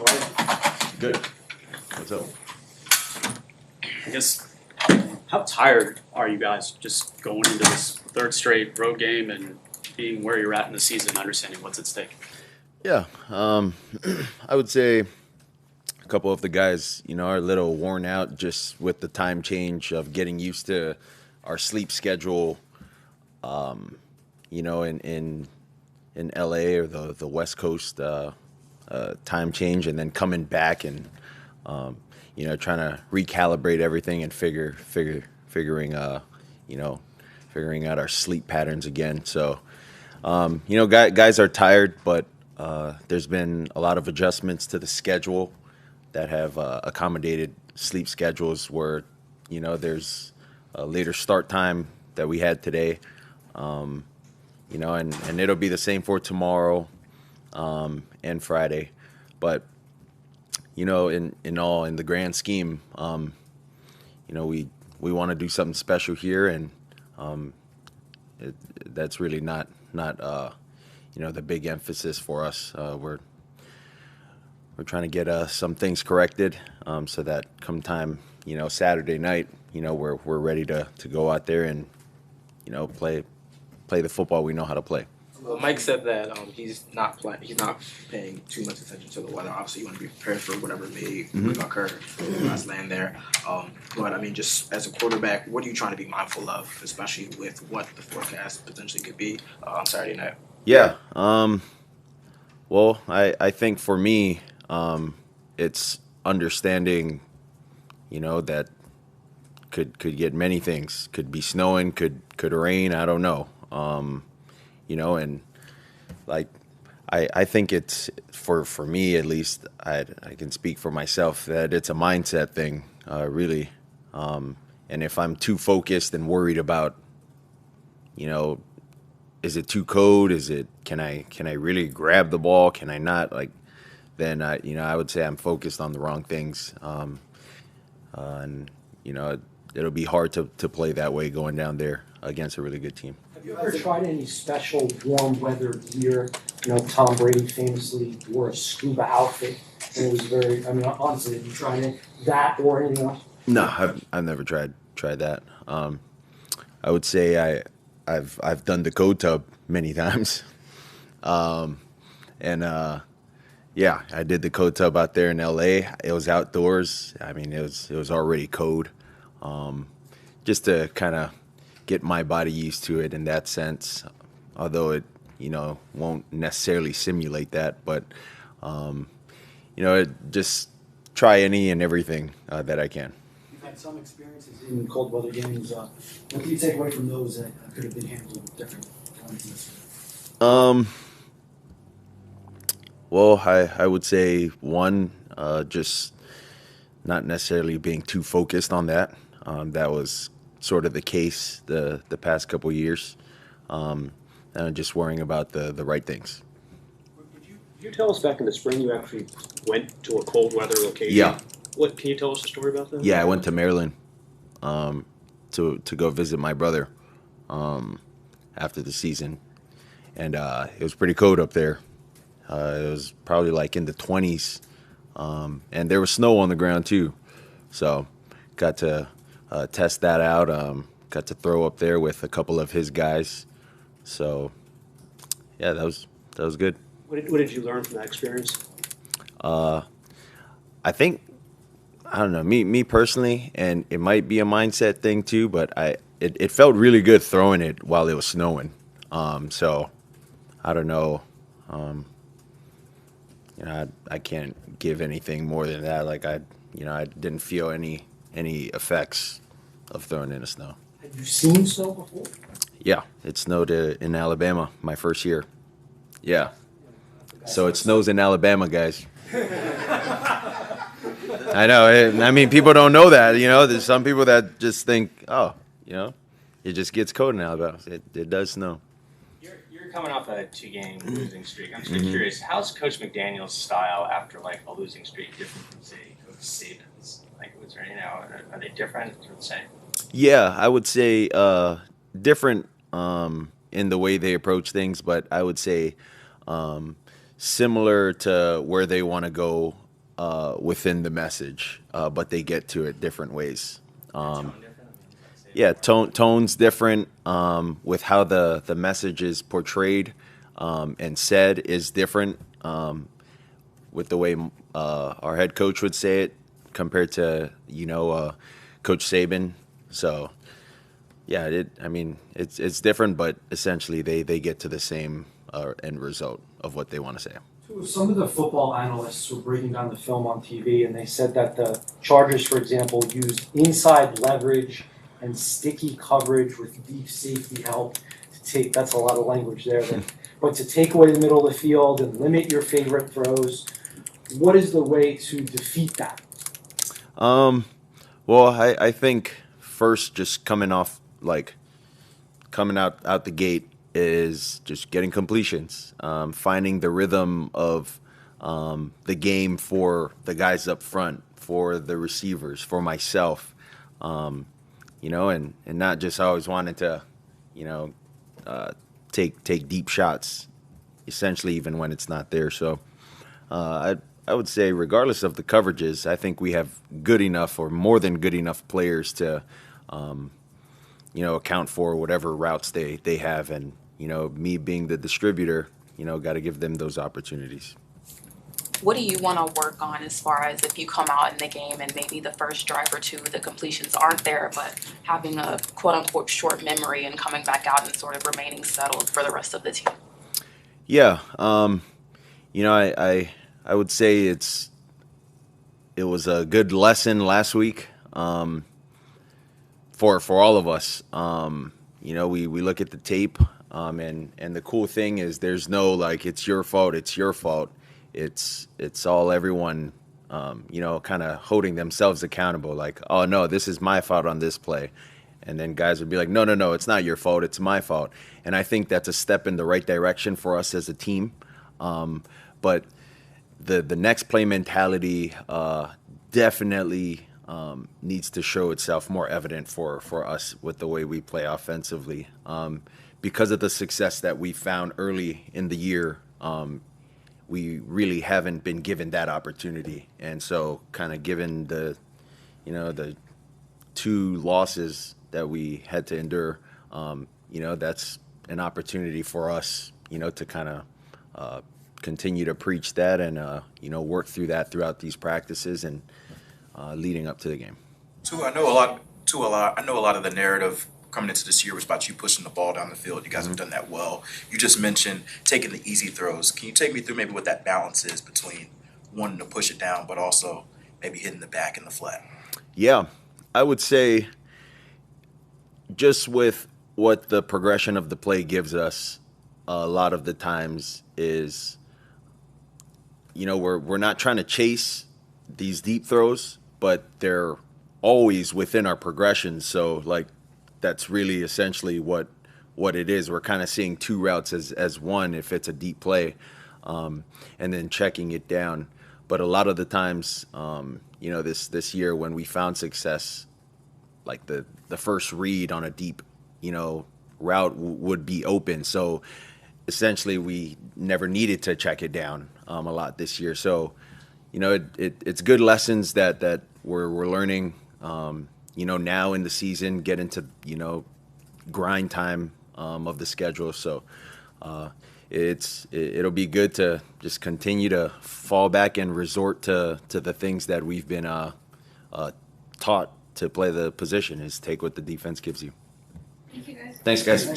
How are you? Good. What's up? I guess, how tired are you guys just going into this third straight road game and being where you're at in the season, understanding what's at stake? Yeah, I would say a couple of the guys, are a little worn out just with the time change of getting used to our sleep schedule, in LA or the West Coast time change, and then coming back and trying to recalibrate everything and figuring out our sleep patterns again. So guys are tired, but there's been a lot of adjustments to the schedule that have accommodated sleep schedules where there's a later start time that we had today. And it'll be the same for tomorrow and Friday. But, in the grand scheme, we want to do something special here, and that's really not the big emphasis for us. We're trying to get some things corrected so that come time, Saturday night, we're ready to go out there and, play the football we know how to play. Well, Mike said that he's not paying too much attention to the weather. Obviously, you want to be prepared for whatever may occur. Last land there. But I mean, just as a quarterback, what are you trying to be mindful of, especially with what the forecast potentially could be on Saturday night? Yeah. Well, I think for me, it's understanding, that could get many things. Could be snowing, could rain. I don't know. And like I think it's for me at least. I can speak for myself that it's a mindset thing, really. And if I'm too focused and worried about, is it too cold? Can I really grab the ball? Can I not? Then I would say I'm focused on the wrong things. And it'll be hard to play that way going down there against a really good team. Have you ever tried any special warm weather gear? Tom Brady famously wore a scuba outfit, and it was honestly, have you tried it? That or anything else? No, I've never tried that. I would say I've done the cold tub many times. Yeah, I did the cold tub out there in LA. It was outdoors. I mean, it was already cold. Just to kind of get my body used to it in that sense, although it, won't necessarily simulate that, but, just try any and everything that I can. You've had some experiences in cold weather games. What do you take away from those that could have been handled with different kinds? Well, I would say one, just not necessarily being too focused on that. That was sort of the case the past couple years, and just worrying about the right things. Did you tell us back in the spring you actually went to a cold weather location? Yeah. What can you tell us a story about that? Yeah, I went to Maryland to go visit my brother after the season, and it was pretty cold up there. It was probably like in the 20s, and there was snow on the ground too. So got to test that out. Got to throw up there with a couple of his guys. So yeah, that was good. What did you learn from that experience? I think, I don't know, me personally, and it might be a mindset thing too, but it felt really good throwing it while it was snowing. So I don't know. I can't give anything more than that. I didn't feel any effects of throwing in the snow. Have you seen snow before? Yeah, it snowed in Alabama my first year. Yeah. So it snows in Alabama, guys. I know. People don't know that. There's some people that just think, it just gets cold in Alabama. It does snow. You're coming off a 2-game losing streak. I'm just curious, how's Coach McDaniel's style after a losing streak different from, say, Coach Saban's? Was there, are they different or the same? Yeah, I would say different in the way they approach things, but I would say similar to where they want to go within the message, but they get to it different ways. Tone different? I mean, say Yeah, more. tone's different with how the message is portrayed and said is different with the way our head coach would say it compared to Coach Saban. So yeah, it's different, but essentially they get to the same end result of what they want to say. So some of the football analysts were breaking down the film on TV, and they said that the Chargers, for example, used inside leverage and sticky coverage with deep safety help to take. That's a lot of language there, but to take away the middle of the field and limit your favorite throws. What is the way to defeat that? Well, I think first just coming out the gate is just getting completions, finding the rhythm of the game for the guys up front, for the receivers, for myself, and not just always wanting to, take deep shots, essentially even when it's not there. So I would say regardless of the coverages, I think we have good enough or more than good enough players to account for whatever routes they have. And, me being the distributor, got to give them those opportunities. What do you want to work on as far as if you come out in the game and maybe the first drive or two, the completions aren't there, but having a quote unquote short memory and coming back out and sort of remaining settled for the rest of the team? Yeah. I would say it was a good lesson last week for all of us. We look at the tape, and the cool thing is there's no it's your fault. It's all everyone kind of holding themselves accountable. Like, oh no, this is my fault on this play, and then guys would be like, no, it's not your fault. It's my fault. And I think that's a step in the right direction for us as a team. But the next play mentality definitely needs to show itself more evident for us with the way we play offensively. Because of the success that we found early in the year, we really haven't been given that opportunity. And so kind of given the 2 losses that we had to endure, that's an opportunity for us, to kind of continue to preach that and work through that throughout these practices and leading up to the game. I know a lot of the narrative coming into this year was about you pushing the ball down the field. You guys have done that well. You just mentioned taking the easy throws. Can you take me through maybe what that balance is between wanting to push it down, but also maybe hitting the back and the flat? Yeah, I would say just with what the progression of the play gives us, a lot of the times is, we're not trying to chase these deep throws, but they're always within our progression. So that's really essentially what it is. We're kind of seeing 2 routes as one if it's a deep play, and then checking it down. But a lot of the times, this year when we found success, like the first read on a deep, route would be open. So essentially we never needed to check it down a lot this year. So, it's good lessons that we're learning, now in the season, get into, grind time of the schedule. So it'll be good to just continue to fall back and resort to the things that we've been taught to play the position, is take what the defense gives you. Thank you, guys. Thanks, guys.